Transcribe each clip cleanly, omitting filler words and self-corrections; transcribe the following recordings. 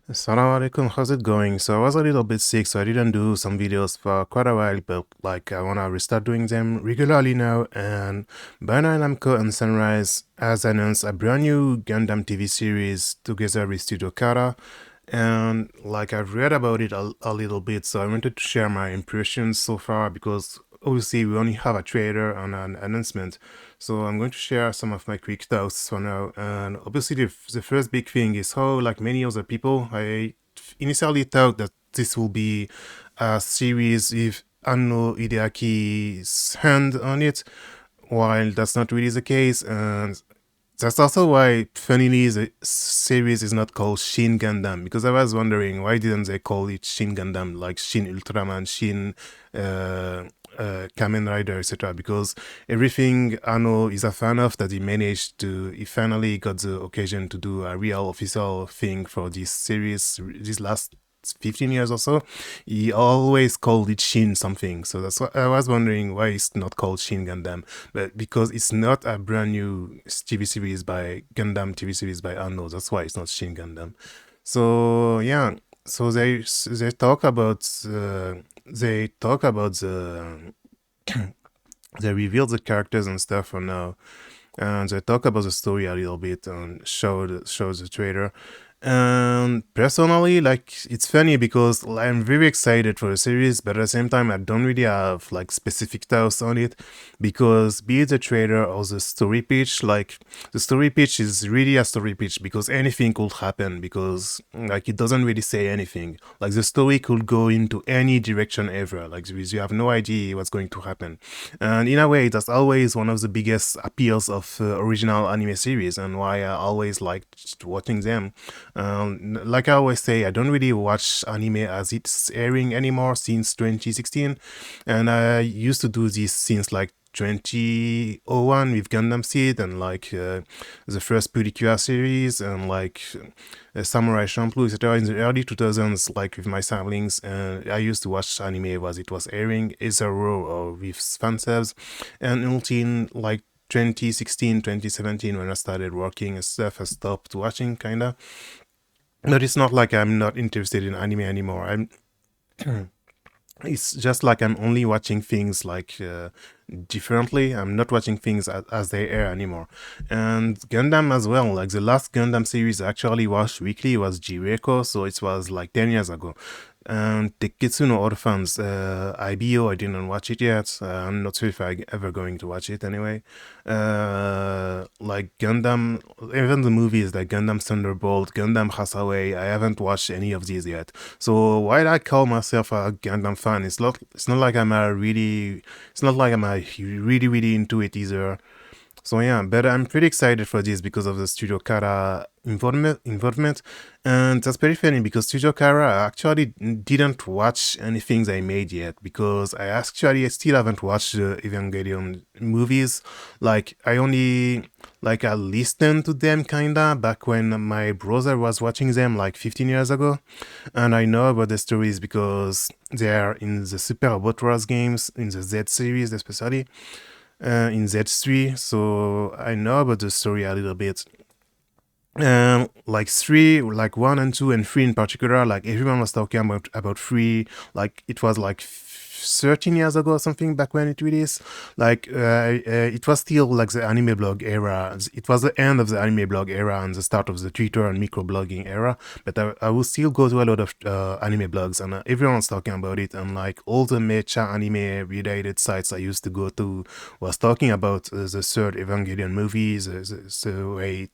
Assalamu alaikum, how's it going? So I was a little bit sick, so I didn't do some videos for quite a while, but like I wanna restart doing them regularly now. And Bandai Namco and Sunrise has announced a brand new Gundam TV series together with Studio Khara. And like I've read about it a little bit, so I wanted to share my impressions so far because obviously we only have a trailer and an announcement. So I'm going to share some of my quick thoughts for now. And obviously the first big thing is how, like many other people, I initially thought that this will be a series with Anno Hideaki's hand on it, while that's not really the case. And that's also why, funnily, the series is not called Shin Gundam, because I was wondering why didn't they call it Shin Gundam, like Shin Ultraman, Shin Kamen Rider, etc. Because everything Anno is a fan of, that he finally got the occasion to do a real official thing for this series, this last 15 years or so. He always called it Shin something, so that's why I was wondering why it's not called Shin Gundam. But because it's not a brand new TV series by Anno, that's why it's not Shin Gundam. So yeah, so they talk about the they reveal the characters and stuff for now, and they talk about the story a little bit and shows the trailer. And personally, like, it's funny because I'm very excited for the series, but at the same time I don't really have like specific thoughts on it, because be it the trailer or the story pitch, like the story pitch is really a story pitch because anything could happen, because like it doesn't really say anything. Like the story could go into any direction ever, like you have no idea what's going to happen. And in a way, that's always one of the biggest appeals of original anime series, and why I always liked watching them. Like I always say, I don't really watch anime as it's airing anymore since 2016, and I used to do this since like 2001 with Gundam Seed, and like the first Purikua series, and like Samurai Champloo, etc. In the early 2000s, like with my siblings, I used to watch anime as it was airing, either raw or with fan subs. And until like 2016, 2017, when I started working and stuff, I stopped watching, kinda. But it's not like I'm not interested in anime anymore. It's just like I'm only watching things like differently. I'm not watching things as they air anymore. And Gundam as well. Like the last Gundam series I actually watched weekly was Jireko, so it was like 10 years ago. And Teketsu no Orphans, IBO, I didn't watch it yet. I'm not sure if I'm ever going to watch it anyway. Like Gundam, even the movies like Gundam Thunderbolt, Gundam Hathaway, I haven't watched any of these yet. So while I call myself a Gundam fan, it's not like I'm a really into it either. So yeah, but I'm pretty excited for this because of the Studio Khara involvement. And that's very funny because Studio Khara actually didn't watch anything they made yet, because I still haven't watched the Evangelion movies. Like I listened to them kinda back when my brother was watching them like 15 years ago, and I know about the stories because they are in the Super Robot Wars games, in the Z series especially, in Z3, so I know about the story a little bit. Like three, like one and two and three in particular, like everyone was talking about three, like it was like 13 years ago or something back when it released. Like it was still like the anime blog era. It was the end of the anime blog era and the start of the Twitter and microblogging era. But I would still go to a lot of anime blogs, and everyone's talking about it. And like all the mecha anime related sites I used to go to was talking about the third Evangelion movie, the way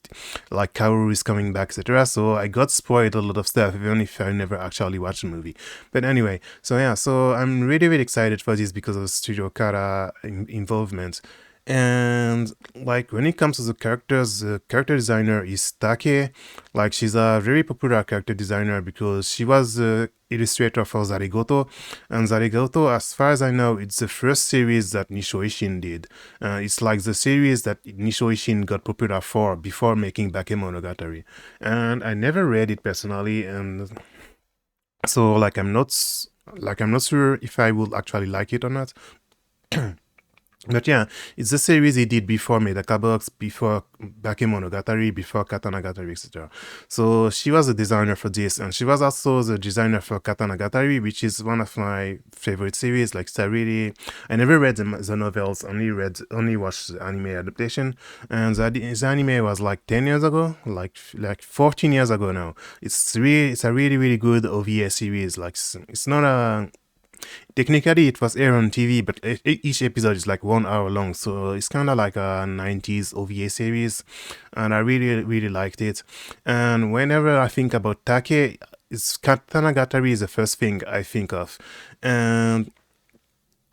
like Kaoru is coming back, etc. So I got spoiled a lot of stuff, even if I never actually watched the movie. But anyway, so yeah, so I'm really excited for this because of Studio Khara involvement. And like when it comes to the characters, the character designer is Take. Like she's a very popular character designer because she was the illustrator for Zarigoto, and Zarigoto, as far as I know, it's the first series that Nisho Ishin did. It's like the series that Nisho Ishin got popular for before making Bakemonogatari. And I never read it personally, and so like I'm not sure if I would actually like it or not. But yeah, it's the series he did before Medaka before Bakemonogatari, before Katanagatari, etc. So she was a designer for this, and she was also the designer for Katanagatari, which is one of my favorite series. Like, I never read the novels, only watched the anime adaptation, and the anime was like 10 years ago, like 14 years ago now. It's a really really good OVA series. Like, it's not a technically it was aired on TV, but each episode is like 1 hour long, so it's kind of like a 90s OVA series, and I really really liked it. And whenever I think about Take, it's Katanagatari is the first thing I think of. And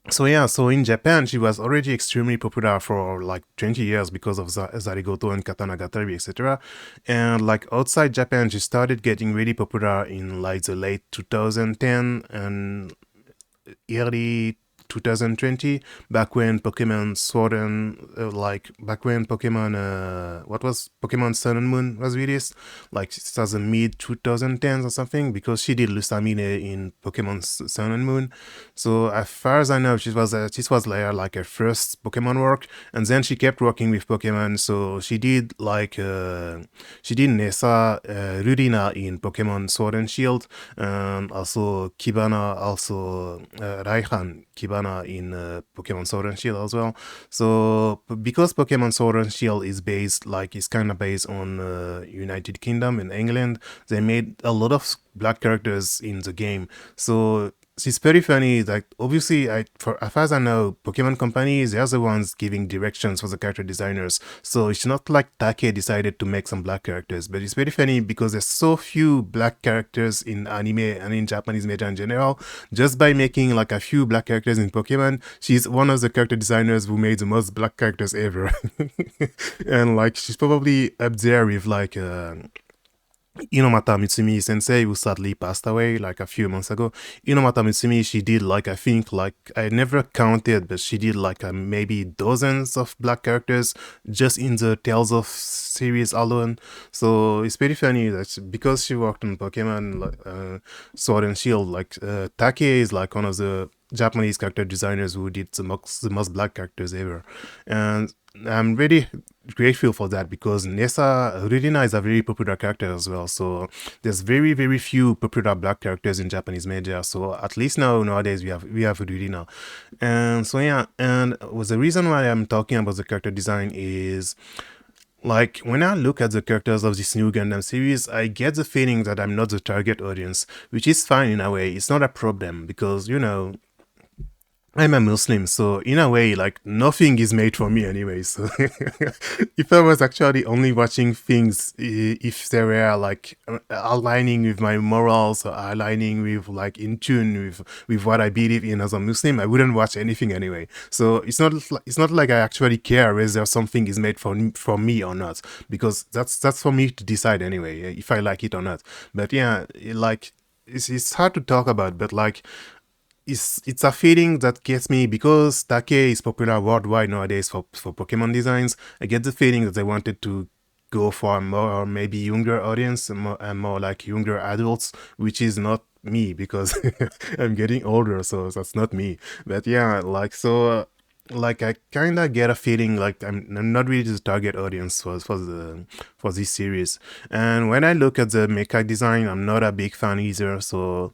so yeah, so in Japan, she was already extremely popular for like 20 years because of Zarigoto and Katanagatari, etc. And like outside Japan, she started getting really popular in like the late 2010 and early 2020, back when Pokemon Sword and back when Pokemon what was Pokemon Sun and Moon was released, like it was the mid 2010s or something, because she did Lusamine in Pokemon Sun and Moon. So as far as I know, this was like her first Pokemon work, and then she kept working with Pokemon. So she did Nessa, Rudina in Pokemon Sword and Shield, and also Kibana, also Raihan Kibana in Pokemon Sword and Shield as well. So because Pokemon Sword and Shield is kind of based on United Kingdom in England, they made a lot of black characters in the game. So it's pretty funny. Like, obviously, for as far as I know, Pokemon companies, they're the ones giving directions for the character designers. So it's not like Take decided to make some black characters, but it's very funny because there's so few black characters in anime and in Japanese media in general. Just by making like a few black characters in Pokemon, she's one of the character designers who made the most black characters ever. And like, she's probably up there with like Inomata Mitsumi sensei, who sadly passed away like a few months ago. Inomata Mitsumi, she did like, I think, like, I never counted, but she did like maybe dozens of black characters just in the Tales of series alone. So it's pretty funny that because she worked on Pokemon Sword and Shield, like Take is like one of the Japanese character designers who did the most black characters ever. And I'm really grateful for that, because Nessa Rudina is a very popular character as well. So there's very very few popular black characters in Japanese media. So at least nowadays we have Rudina. And so yeah, and the reason why I'm talking about the character design is, like, when I look at the characters of this new Gundam series, I get the feeling that I'm not the target audience, which is fine in a way. It's not a problem, because I'm a Muslim, so in a way, like, nothing is made for me anyway. So if I was actually only watching things, if they were like aligning with my morals, or aligning with, like, in tune with what I believe in as a Muslim, I wouldn't watch anything anyway. So it's not like I actually care whether something is made for me or not, because that's for me to decide anyway, if I like it or not. But yeah, like, it's hard to talk about, but like, it's a feeling that gets me, because Take is popular worldwide nowadays for Pokemon designs. I get the feeling that they wanted to go for a more, maybe younger audience, and more like younger adults, which is not me, because I'm getting older, so that's not me. But yeah, like, so like, I kind of get a feeling like I'm not really the target audience for this series. And when I look at the mecha design, I'm not a big fan either. So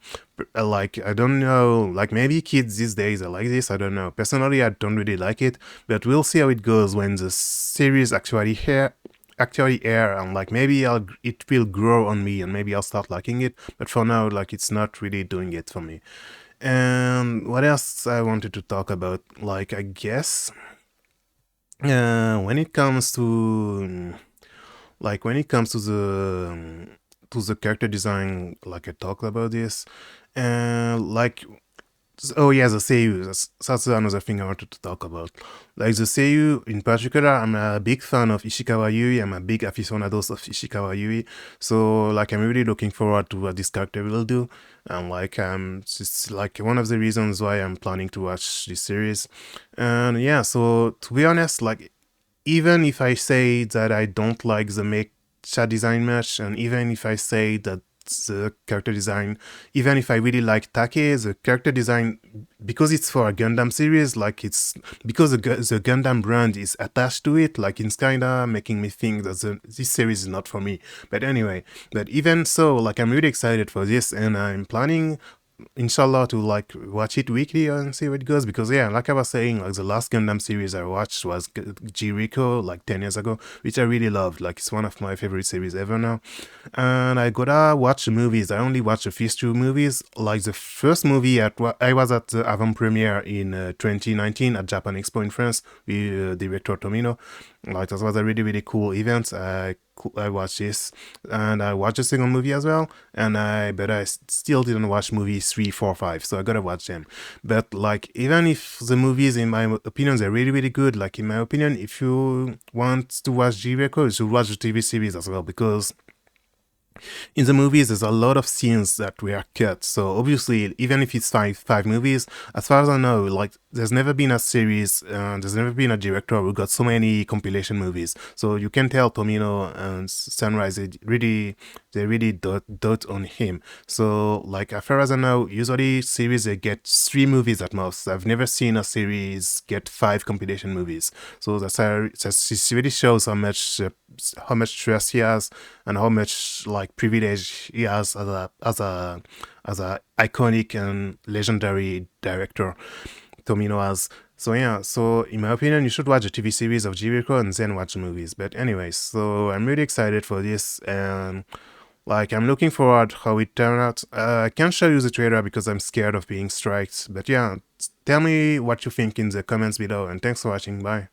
like, I don't know, like, maybe kids these days are like this, I don't know. Personally, I don't really like it, but we'll see how it goes when the series actually air, and like, maybe it will grow on me, and maybe I'll start liking it. But for now, like, it's not really doing it for me. And what else I wanted to talk about? Like, I guess when it comes to, like, when it comes to the character design, like, I talked about this, and like, oh yeah, the Seiyu. That's another thing I wanted to talk about. Like, the Seiyu in particular, I'm a big fan of Ishikawa Yui. I'm a big aficionado of Ishikawa Yui. So like, I'm really looking forward to what this character will do. And like, it's like one of the reasons why I'm planning to watch this series. And yeah, so to be honest, like, even if I say that I don't like the mecha design much, and even if I say that the character design. Even if I really like Take, the character design, because it's for a Gundam series, like it's because the Gundam brand is attached to it, like it's kinda making me think that this series is not for me. But anyway, but even so, like I'm really excited for this, and I'm planning inshallah to like watch it weekly and see where it goes, because yeah, like I was saying, like the last Gundam series I watched was Jericho like 10 years ago, which I really loved. Like it's one of my favorite series ever now. And I gotta watch the movies. I only watched the first two movies. Like the first movie I was at the avant premiere in 2019 at Japan Expo in France with director Tomino. Like that was a really really cool event. I watched this, and I watched the second movie as well. But I still didn't watch movies 3, 4, 5. So I gotta watch them. But like even if the movies, in my opinion, they're really really good. Like in my opinion, if you want to watch J-Reco, you should watch the TV series as well, because in the movies there's a lot of scenes that were cut. So obviously, even if it's five movies, as far as I know, like there's never been a series, there's never been a director who got so many compilation movies. So you can tell Tomino and Sunrise, they really dot on him. So like as far as I know, usually series they get 3 movies at most. I've never seen a series get 5 compilation movies. So this really shows how much stress he has, and how much like privilege he has as a iconic and legendary director Tomino has. So yeah, so in my opinion, you should watch the TV series of Jericho and then watch the movies. But anyways, so I'm really excited for this, and like I'm looking forward how it turned out. I can't show you the trailer because I'm scared of being striked. But yeah, tell me what you think in the comments below, and thanks for watching. Bye.